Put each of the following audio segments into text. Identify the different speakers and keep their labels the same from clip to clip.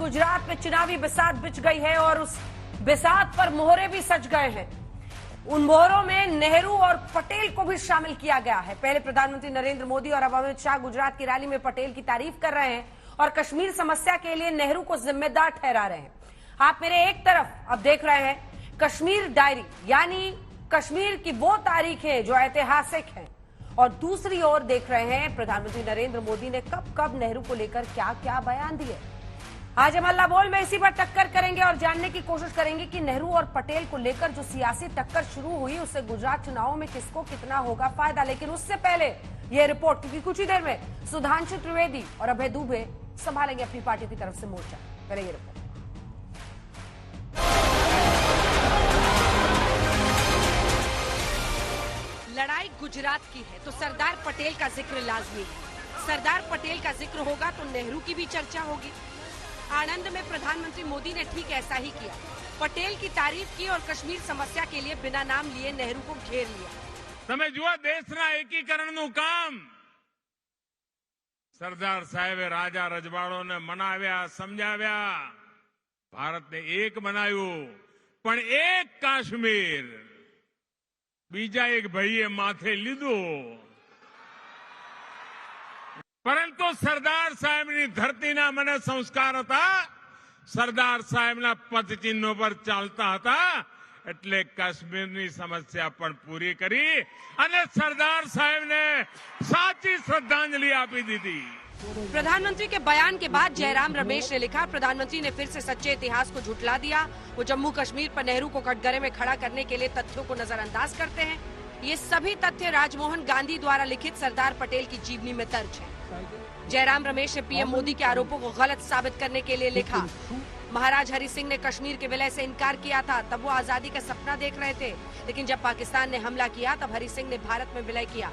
Speaker 1: गुजरात में चुनावी बिसात बिछ गई है और उस बिसात पर मोहरे भी सज गए हैं। उन मोहरों में नेहरू और पटेल को भी शामिल किया गया है। पहले प्रधानमंत्री नरेंद्र मोदी और अब अमित शाह गुजरात की रैली में पटेल की तारीफ कर रहे हैं और कश्मीर समस्या के लिए नेहरू को जिम्मेदार ठहरा रहे हैं। आप मेरे एक तरफ अब देख रहे हैं कश्मीर डायरी, यानी कश्मीर की वो तारीखें जो ऐतिहासिक हैं, और दूसरी ओर देख रहे हैं प्रधानमंत्री नरेंद्र मोदी ने कब कब नेहरू को लेकर क्या क्या बयान दिए। आज हम हल्ला बोल में इसी पर टक्कर करेंगे और जानने की कोशिश करेंगे कि नेहरू और पटेल को लेकर जो सियासी टक्कर शुरू हुई उससे गुजरात चुनावों में किसको कितना होगा फायदा। लेकिन उससे पहले ये रिपोर्ट, क्योंकि कुछ ही देर में सुधांशु त्रिवेदी और अभय दुबे संभालेंगे अपनी पार्टी की तरफ से मोर्चा। पहले ये रिपोर्ट। लड़ाई गुजरात की है तो सरदार पटेल का जिक्र लाजमी है। सरदार पटेल का जिक्र होगा तो नेहरू की भी चर्चा होगी। आनंद में प्रधानमंत्री मोदी ने ठीक ऐसा ही किया। पटेल की तारीफ की और कश्मीर समस्या के लिए बिना नाम लिए नेहरू को घेर लिया।
Speaker 2: તમે જુઓ દેશના એકીકરણનું કામ સરદાર સાહેબે રાજા રજવાડોને મનાવ્યા, સમજાવ્યા, ભારતને એક બનાવ્યું, પણ એક કાશ્મીર બીજા એક ભાઈએ માથે લીધું। પરંતુ સરદાર સાહેબની ધરતીના મને સંસ્કાર હતા, સરદાર સાહેબના પદચિહ્નો પર ચાલતા હતા, એટલે કાશ્મીરની સમસ્યા પણ પૂરી કરી અને સરદાર સાહેબને સાચી શ્રદ્ધાંજલિ આપી દીધી।
Speaker 1: प्रधानमंत्री के बयान के बाद जयराम रमेश ने लिखा, प्रधानमंत्री ने फिर से सच्चे इतिहास को झुठला दिया। वो जम्मू कश्मीर पर नेहरू को कटघरे में खड़ा करने के लिए तथ्यों को नजरअंदाज करते हैं। ये सभी तथ्य राजमोहन गांधी द्वारा लिखित सरदार पटेल की जीवनी में दर्ज है। जयराम रमेश ने पीएम मोदी के आरोपों को गलत साबित करने के लिए लिखा, महाराज हरि सिंह ने कश्मीर के विलय से इनकार किया था, तब वो आजादी का सपना देख रहे थे, लेकिन जब पाकिस्तान ने हमला किया तब हरि सिंह ने भारत में विलय किया।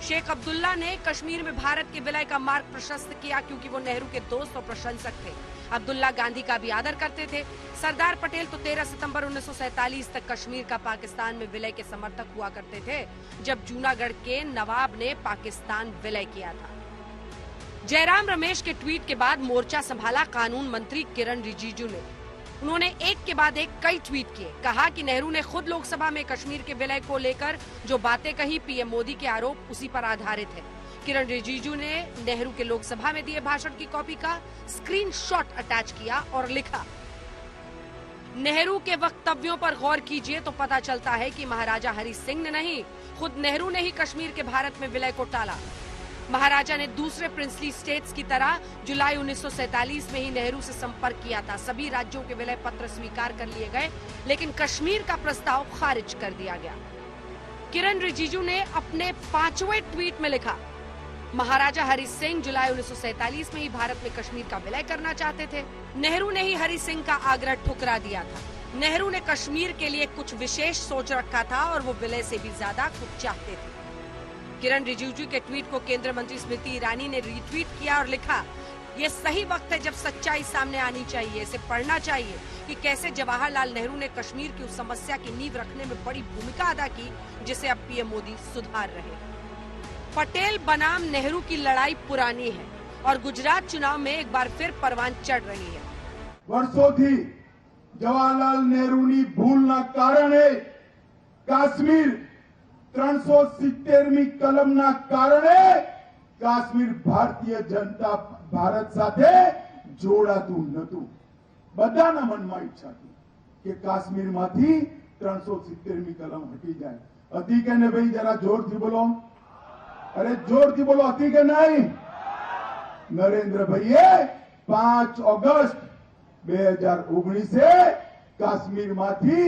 Speaker 1: शेख अब्दुल्ला ने कश्मीर में भारत के विलय का मार्ग प्रशस्त किया क्योंकि वो नेहरू के दोस्त और प्रशंसक थे। अब्दुल्ला गांधी का भी आदर करते थे। सरदार पटेल तो 13 सितंबर 1947 तक कश्मीर का पाकिस्तान में विलय के समर्थक हुआ करते थे, जब जूनागढ़ के नवाब ने पाकिस्तान विलय किया था। जयराम रमेश के ट्वीट के बाद मोर्चा संभाला कानून मंत्री किरण रिजिजू ने। उन्होंने एक के बाद एक कई ट्वीट किए। कहा कि नेहरू ने खुद लोकसभा में कश्मीर के विलय को लेकर जो बातें कही, पीएम मोदी के आरोप उसी पर आधारित है। किरण रिजिजू ने नेहरू के लोकसभा में दिए भाषण की कॉपी का स्क्रीनशॉट अटैच किया और लिखा, नेहरू के वक्तव्यों पर गौर कीजिए तो पता चलता है कि महाराजा हरि सिंह ने नहीं, खुद नेहरू ने ही कश्मीर के भारत में विलय को टाला। महाराजा ने दूसरे प्रिंसली स्टेट्स की तरह जुलाई 1947 में ही नेहरू से संपर्क किया था। सभी राज्यों के विलय पत्र स्वीकार कर लिए गए, लेकिन कश्मीर का प्रस्ताव खारिज कर दिया गया। किरण रिजिजू ने अपने 5वें ट्वीट में लिखा, महाराजा हरि सिंह जुलाई 1947 में ही भारत में कश्मीर का विलय करना चाहते थे। नेहरू ने ही हरि सिंह का आग्रह ठुकरा दिया था। नेहरू ने कश्मीर के लिए कुछ विशेष सोच रखा था और वो विलय से भी ज्यादा कुछ चाहते थे। किरण रिजिजू के ट्वीट को केंद्रीय मंत्री स्मृति ईरानी ने रीट्वीट किया और लिखा, ये सही वक्त है जब सच्चाई सामने आनी चाहिए। इसे पढ़ना चाहिए कि कैसे जवाहरलाल नेहरू ने कश्मीर की उस समस्या की नींव रखने में बड़ी भूमिका अदा की, जिसे अब पीएम मोदी सुधार रहे। पटेल बनाम नेहरू की लड़ाई पुरानी है और गुजरात चुनाव में एक बार फिर परवान चढ़ रही है।
Speaker 3: वर्षोथी जवाहरलाल नेहरूनी भूलना कारणे काश्मीर 370મી કલમના કારણે કાશ્મીર ભારતીય જનતા ભારત સાથે જોડાતું નતું। બધાના મનમાં ઈચ્છા હતી કે કાશ્મીરમાંથી 370મી કલમ હટી જાય। હતી કે ને ભાઈ, જરા જોરથી બોલો, અરે જોરથી બોલો, હતી કે નહીં? નરેન્દ્ર ભાઈએ 5 ઓગસ્ટ 2019 કાશ્મીરમાંથી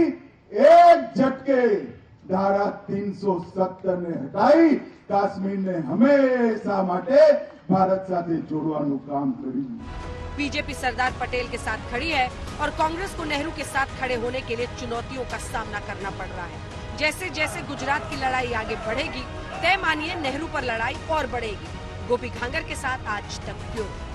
Speaker 3: એક झटके धारा 370 ने हटाई, काश्मीर ने हमेशा माटे भारत साथे जोड़वानुं काम कर्युं।
Speaker 1: बीजेपी सरदार पटेल के साथ खड़ी है और कांग्रेस को नेहरू के साथ खड़े होने के लिए चुनौतियों का सामना करना पड़ रहा है। जैसे जैसे गुजरात की लड़ाई आगे बढ़ेगी, तय मानिए नेहरू पर लड़ाई और बढ़ेगी। गोपी घांगर के साथ आज तक ब्यूरो।